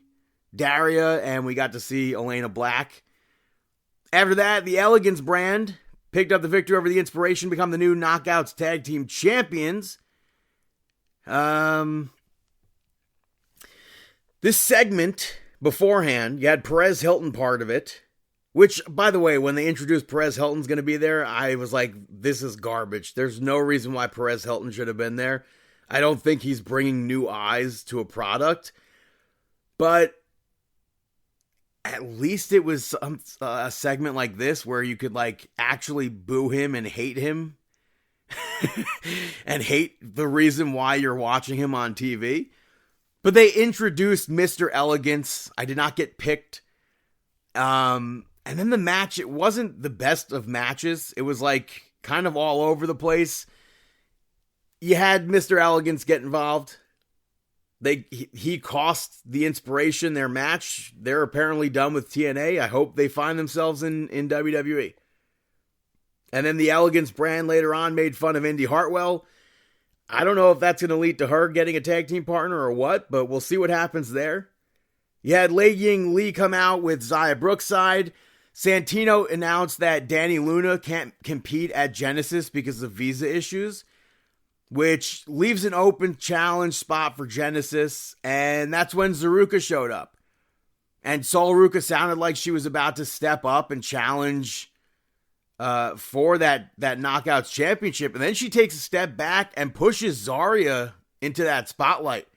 Daria, and we got to see Elena Black. After that, the Elegance brand picked up the victory over the Inspiration, become the new Knockouts Tag Team Champions. This segment beforehand, you had Perez Hilton part of it, which, by the way, when they introduced Perez Hilton's going to be there, I was like, this is garbage. There's no reason why Perez Hilton should have been there. I don't think he's bringing new eyes to a product, but at least it was a segment like this where you could like actually boo him and hate him. And hate the reason why you're watching him on TV. But they introduced Mr. Elegance. I did not get picked. And then the match, it wasn't the best of matches. It was like kind of all over the place. You had Mr. Elegance get involved. He cost the Inspiration their match. They're apparently done with TNA. I hope they find themselves in WWE. And then the Elegance brand later on made fun of Indy Hartwell. I don't know if that's going to lead to her getting a tag team partner or what, but we'll see what happens there. You had Lei Ying Lee come out with Xia Brookside. Santino announced that Danny Luna can't compete at Genesis because of visa issues, which leaves an open challenge spot for Genesis. And that's when Zaruka showed up. And Sol Ruka sounded like she was about to step up and challenge for that Knockouts Championship. And then she takes a step back and pushes Zarya into that spotlight.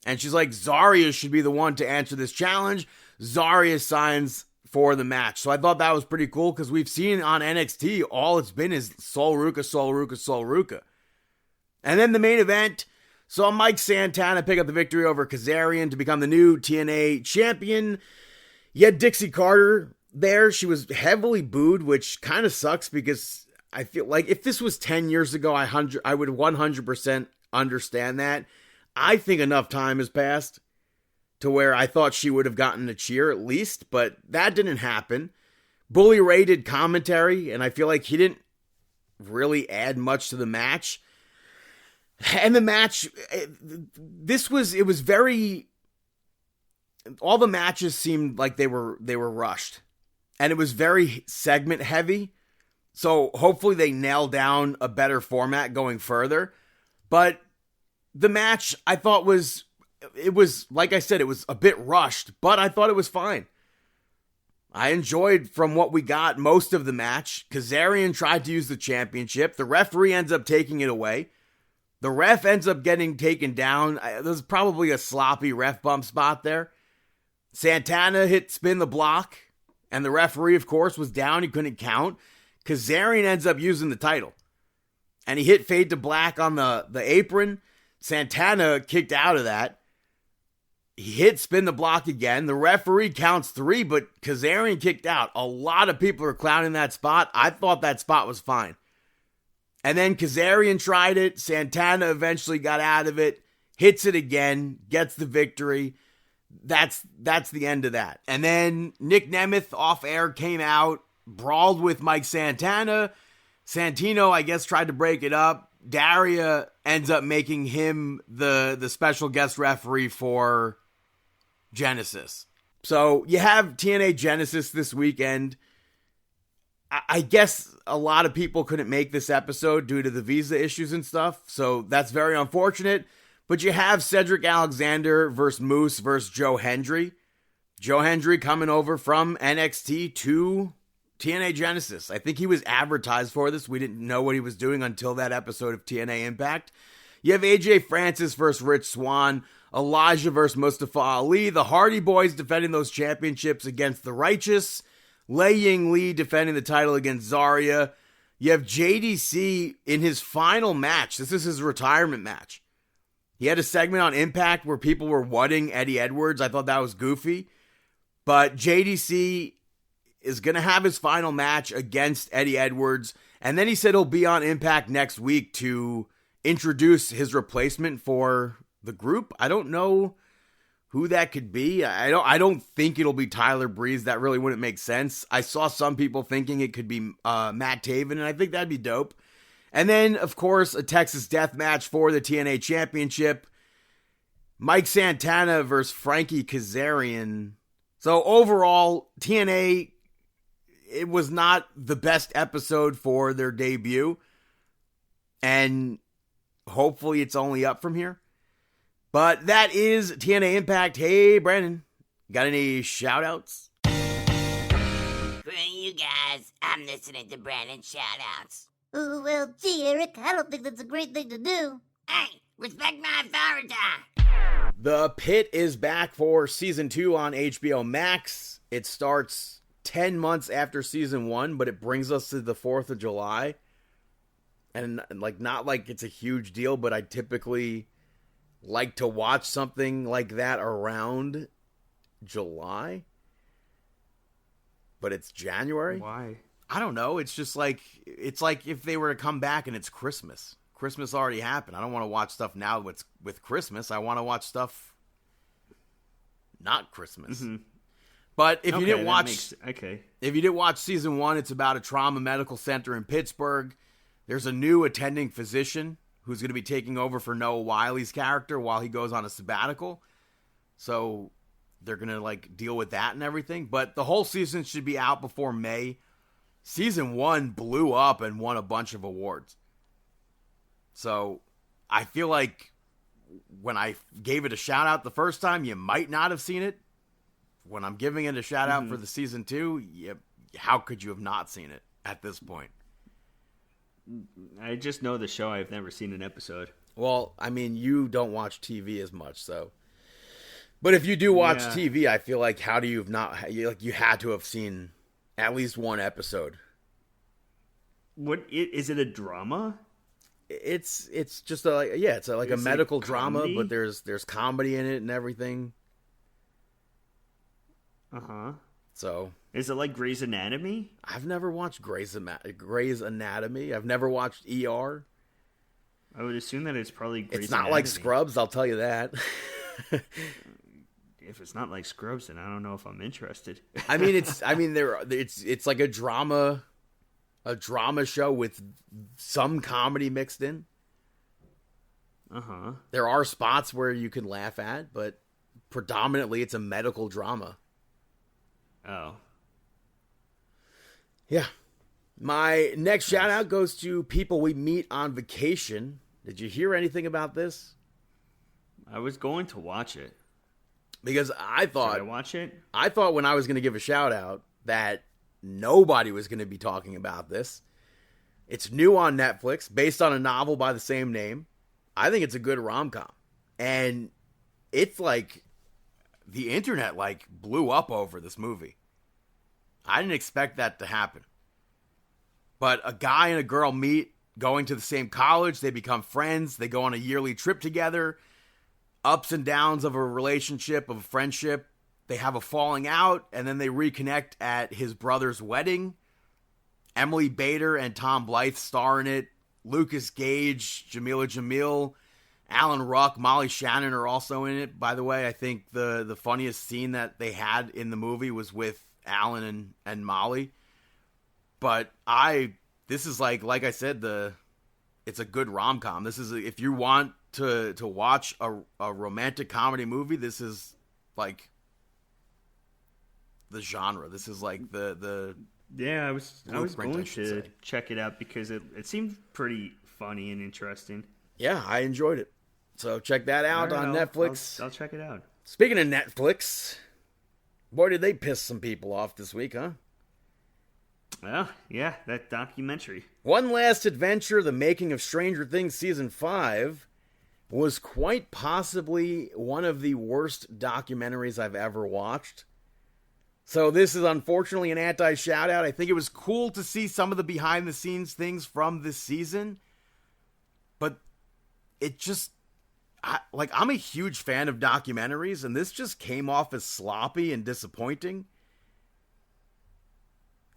And she's like, Zarya should be the one to answer this challenge. Zarya signs for the match. So I thought that was pretty cool because we've seen on NXT, all it's been is Sol Ruka, Sol Ruka, Sol Ruka. And then the main event saw Mike Santana pick up the victory over Kazarian to become the new TNA champion. You had Dixie Carter there. She was heavily booed, which kind of sucks because I feel like if this was 10 years ago, I would 100% understand that. I think enough time has passed to where I thought she would have gotten a cheer at least, but that didn't happen. Bully Ray did commentary, and I feel like he didn't really add much to the match. And the match, it was very, all the matches seemed like they were rushed. And it was very segment heavy. So hopefully they nail down a better format going further. But the match, I thought it was, like I said, it was a bit rushed, but I thought it was fine. I enjoyed from what we got most of the match. Kazarian tried to use the championship. The referee ends up taking it away. The ref ends up getting taken down. There's probably a sloppy ref bump spot there. Santana hit spin the block, and the referee, of course, was down. He couldn't count. Kazarian ends up using the title. And he hit fade to black on the apron. Santana kicked out of that. He hit spin the block again. The referee counts 3, but Kazarian kicked out. A lot of people are clowning that spot. I thought that spot was fine. And then Kazarian tried it. Santana eventually got out of it. Hits it again. Gets the victory. That's the end of that. And then Nick Nemeth off air came out. Brawled with Mike Santana. Santino, I guess, tried to break it up. Daria ends up making him the special guest referee for Genesis. So you have TNA Genesis this weekend. I guess a lot of people couldn't make this episode due to the visa issues and stuff. So that's very unfortunate. But you have Cedric Alexander versus Moose versus Joe Hendry. Joe Hendry coming over from NXT to TNA Genesis. I think he was advertised for this. We didn't know what he was doing until that episode of TNA Impact. You have AJ Francis versus Rich Swann. Elijah versus Mustafa Ali. The Hardy Boys defending those championships against the Righteous. Lei Ying Lee defending the title against Zarya. You have JDC in his final match. This is his retirement match. He had a segment on Impact where people were wutting Eddie Edwards. I thought that was goofy. But JDC is going to have his final match against Eddie Edwards. And then he said he'll be on Impact next week to introduce his replacement for the group. I don't know who that could be. I don't think it'll be Tyler Breeze. That really wouldn't make sense. I saw some people thinking it could be Matt Taven, and I think that'd be dope. And then, of course, a Texas death match for the TNA Championship. Mike Santana versus Frankie Kazarian. So overall, TNA, it was not the best episode for their debut. And hopefully it's only up from here. But that is TNA Impact. Hey, Brandon, got any shout-outs? For you guys, I'm listening to Brandon shout-outs. Oh, well, gee, Eric, I don't think that's a great thing to do. Hey, respect my authority. The Pit is back for Season 2 on HBO Max. It starts 10 months after Season 1, but it brings us to the 4th of July. And, not like it's a huge deal, but I typically like to watch something like that around July. But it's January? Why? I don't know. It's just like, it's like if they were to come back and it's Christmas. Christmas already happened. I don't want to watch stuff now with Christmas. I want to watch stuff not Christmas. Mm-hmm. But if you didn't watch, if you didn't watch Season 1, it's about a trauma medical center in Pittsburgh. There's a new attending physician who's going to be taking over for Noah Wiley's character while he goes on a sabbatical. So they're going to deal with that and everything. But the whole season should be out before May. Season 1 blew up and won a bunch of awards. So I feel like when I gave it a shout out the first time, you might not have seen it. When I'm giving it a shout out for the Season 2, how could you have not seen it at this point? I just know the show. I've never seen an episode. Well, I mean, you don't watch TV as much, so. But if you do watch TV, I feel like how do you have not? You had to have seen at least one episode. What is it? A drama? It's just it's a medical drama, but there's comedy in it and everything. So is it like Grey's Anatomy? I've never watched Grey's Anatomy. I've never watched ER. I would assume that it's probably Grey's It's not like Anatomy. Scrubs, I'll tell you that. If it's not like Scrubs, then I don't know if I'm interested. It's like a drama show with some comedy mixed in. Uh-huh. There are spots where you can laugh at, but predominantly it's a medical drama. Oh. Yeah. My next shout out goes to people we meet on vacation. Did you hear anything about this? I was going to watch it. Because I thought Should I watch it? I thought when I was going to give a shout out that nobody was going to be talking about this. It's new on Netflix, based on a novel by the same name. I think it's a good rom-com. And it's like the internet like blew up over this movie. I didn't expect that to happen. But a guy and a girl meet, going to the same college, they become friends, they go on a yearly trip together. Ups and downs of a relationship, of a friendship. They have a falling out, and then they reconnect at his brother's wedding. Emily Bader and Tom Blythe star in it. Lucas Gage, Jamila Jamil, Alan Ruck, Molly Shannon are also in it. By the way, I think the funniest scene that they had in the movie was with Alan and Molly. But this is like I said, it's a good rom-com. This is if you want to watch a romantic comedy movie, this is like the genre. This is like the Yeah, I was Blueprint, going I should to say. check it out because it seemed pretty funny and interesting. yeah, I enjoyed it. So check that out All right, on Netflix. I'll check it out. Speaking of Netflix, boy, did they piss some people off this week, huh? Well, yeah, that documentary. One Last Adventure, The Making of Stranger Things Season 5, was quite possibly one of the worst documentaries I've ever watched. So this is unfortunately an anti-shout-out. I think it was cool to see some of the behind-the-scenes things from this season. But it just... I'm a huge fan of documentaries, and this just came off as sloppy and disappointing.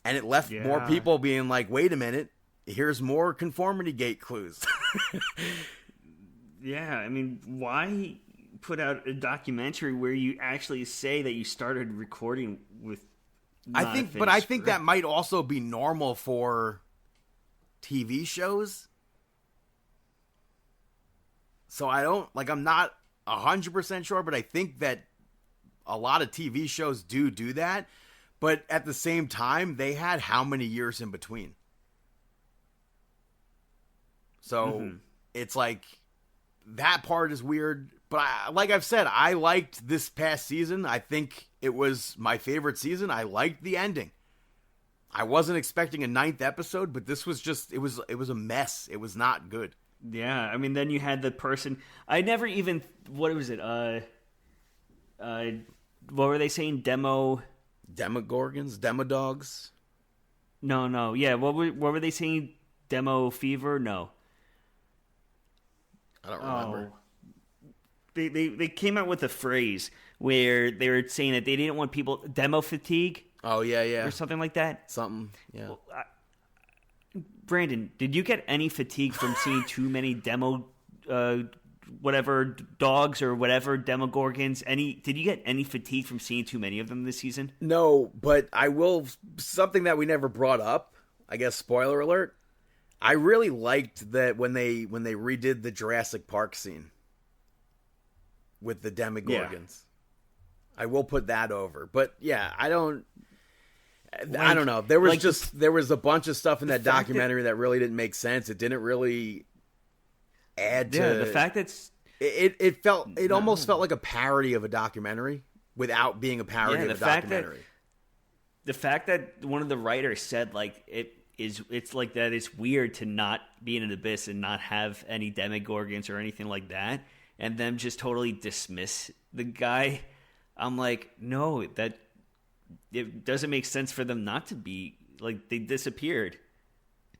And it left more people being like, wait a minute, here's more conformity gate clues. Yeah, I mean, why put out a documentary where you actually say that you started recording with I think that might also be normal for TV shows. So I'm not 100% sure, but I think that a lot of TV shows do that. But at the same time, they had how many years in between? So it's like that part is weird. But like I've said, I liked this past season. I think it was my favorite season. I liked the ending. I wasn't expecting a 9th episode, but this was just it was a mess. It was not good. Yeah, I mean, then you had the person. I never even. What was it? What were they saying? Demogorgons, Demodogs. No. Yeah, what were they saying? Demo fever? No. I don't remember. They came out with a phrase where they were saying that they didn't want people demo fatigue. Oh yeah, or something like that. Something. Yeah. Well, Brandon, did you get any fatigue from seeing too many demo, whatever dogs or whatever demogorgons? Did you get any fatigue from seeing too many of them this season? No, but I will. Something that we never brought up. I guess spoiler alert. I really liked that when they redid the Jurassic Park scene with the Demogorgons. Yeah. I will put that over. But yeah, I don't know. There was a bunch of stuff in that documentary that really didn't make sense. It didn't really add to the fact that it almost felt like a parody of a documentary without being a parody of a documentary. The fact that one of the writers said like it's like that it's weird to not be in an abyss and not have any demogorgons or anything like that, and them just totally dismiss the guy. I'm like, no, that it doesn't make sense for them not to be like they disappeared.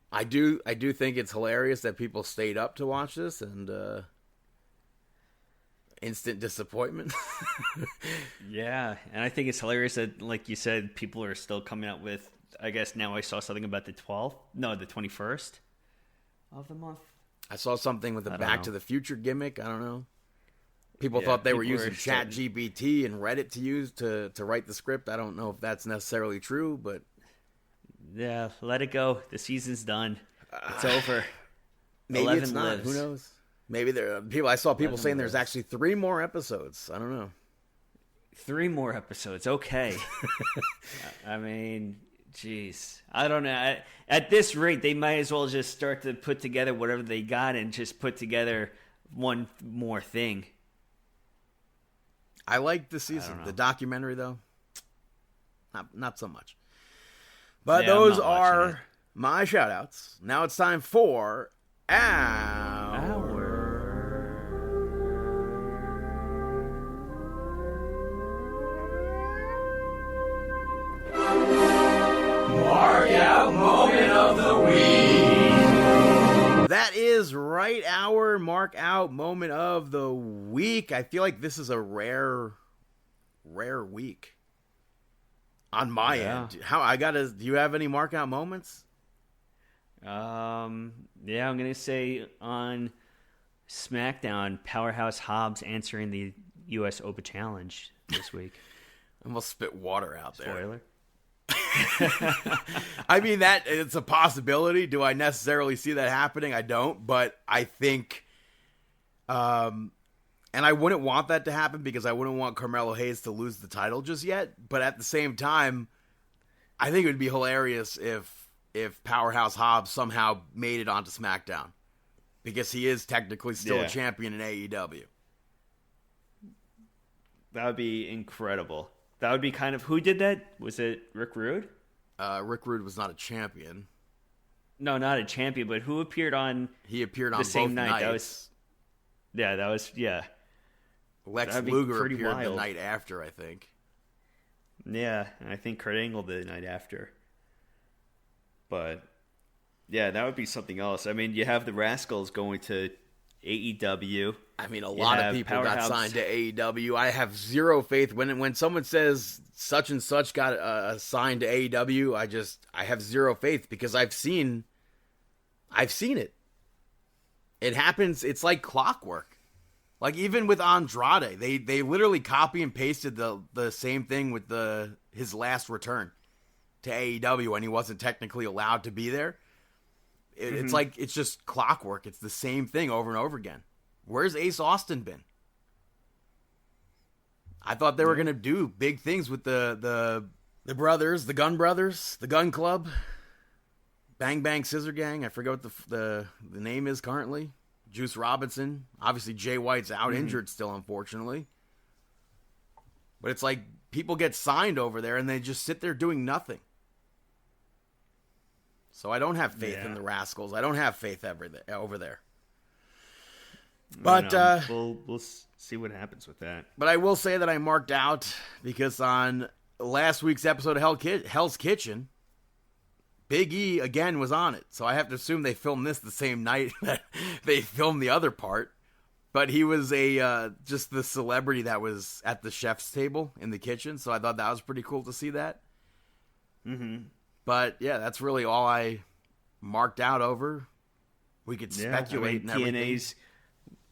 I do think it's hilarious that people stayed up to watch this and instant disappointment. Yeah, and I think it's hilarious that, like you said, people are still coming out with. I guess now I saw something about the 21st of the month. I saw something with a I don't Back know. to the Future gimmick. I don't know. People Yeah, thought they were people using are starting- ChatGPT and Reddit to use to write the script. I don't know if that's necessarily true, but Yeah, let it go. The season's done. It's over. maybe 11 it's not. lives. Who knows? Maybe there are people. I saw people 11 saying there's lives. actually 3 more episodes. I don't know. 3 more episodes. Okay. I mean, jeez. I don't know. At this rate, they might as well just start to put together whatever they got and just put together one more thing. I liked the season. know. The documentary, though, not so much. But Yeah, I'm those not watching are it. my shout-outs. Now it's time for our... Mark Out Moment of the Week. That is right, our Mark Out Moment of the Week. I feel like this is a rare week on my Yeah. end. Do you have any Mark Out moments? Yeah, I'm gonna say on SmackDown, Powerhouse Hobbs answering the U.S. Open Challenge this week. I almost spit water out there. Spoiler. I mean, that it's a possibility. Do I necessarily see that happening? I don't, but I think, and I wouldn't want that to happen because I wouldn't want Carmelo Hayes to lose the title just yet. But at the same time, I think it would be hilarious if Powerhouse Hobbs somehow made it onto SmackDown because he is technically still Yeah. a champion in AEW. That would be incredible. That would be kind of who did that? Was it Rick Rude? Rick Rude was not a champion. No, not a champion, but who appeared on He appeared on the same both night? nights. That was Lex that'd be Luger pretty appeared the wild. night after, I think. Yeah, and I think Kurt Angle the night after. But yeah, that would be something else. I mean, you have the Rascals going to AEW. I mean, a lot of have people got Powerhouse. signed to AEW. I have zero faith when someone says such and such got signed to AEW. I have zero faith because I've seen it. It happens. It's like clockwork. Like even with Andrade, they literally copy and pasted the same thing with his last return to AEW when he wasn't technically allowed to be there. It's like it's just clockwork. It's the same thing over and over again. Where's Ace Austin been? I thought they were gonna do big things with the brothers, the Gun Brothers, the Gun Club, Bang Bang Scissor Gang. I forget what the name is currently. Juice Robinson. Obviously, Jay White's out injured still, unfortunately. But it's like people get signed over there and they just sit there doing nothing. So I don't have faith in the Rascals. I don't have faith over there. But we'll see what happens with that. But I will say that I marked out because on last week's episode of Hell's Kitchen, Big E again was on it. So I have to assume they filmed this the same night that they filmed the other part. But he was just the celebrity that was at the chef's table in the kitchen. So I thought that was pretty cool to see that. Mm-hmm. But yeah, that's really all I marked out over. We could speculate and everything.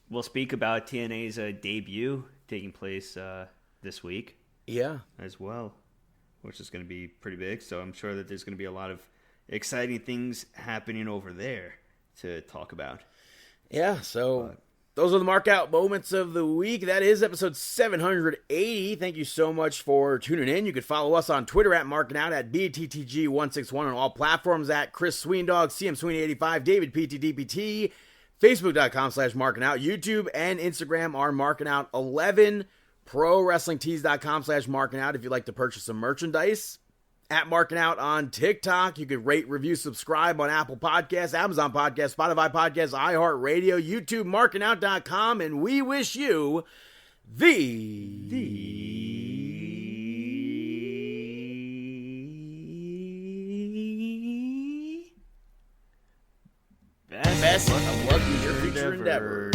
We'll speak about TNA's debut taking place this week Yeah. as well, which is going to be pretty big. So I'm sure that there's going to be a lot of exciting things happening over there to talk about. Yeah, so those are the Mark Out Moments of the Week. That is episode 780. Thank you so much for tuning in. You can follow us on Twitter at Markin Out, at BTTG161 on all platforms, at Chris Sweendog, CM Sweeney85, David PTDPT, Facebook.com/Markin Out, YouTube and Instagram are Markin Out 11, ProWrestlingTees.com/Markin Out if you'd like to purchase some merchandise. At Markin Out on TikTok. You can rate, review, subscribe on Apple Podcasts, Amazon Podcasts, Spotify Podcasts, iHeartRadio, YouTube, markinout.com, and we wish you the best of luck in your future endeavors.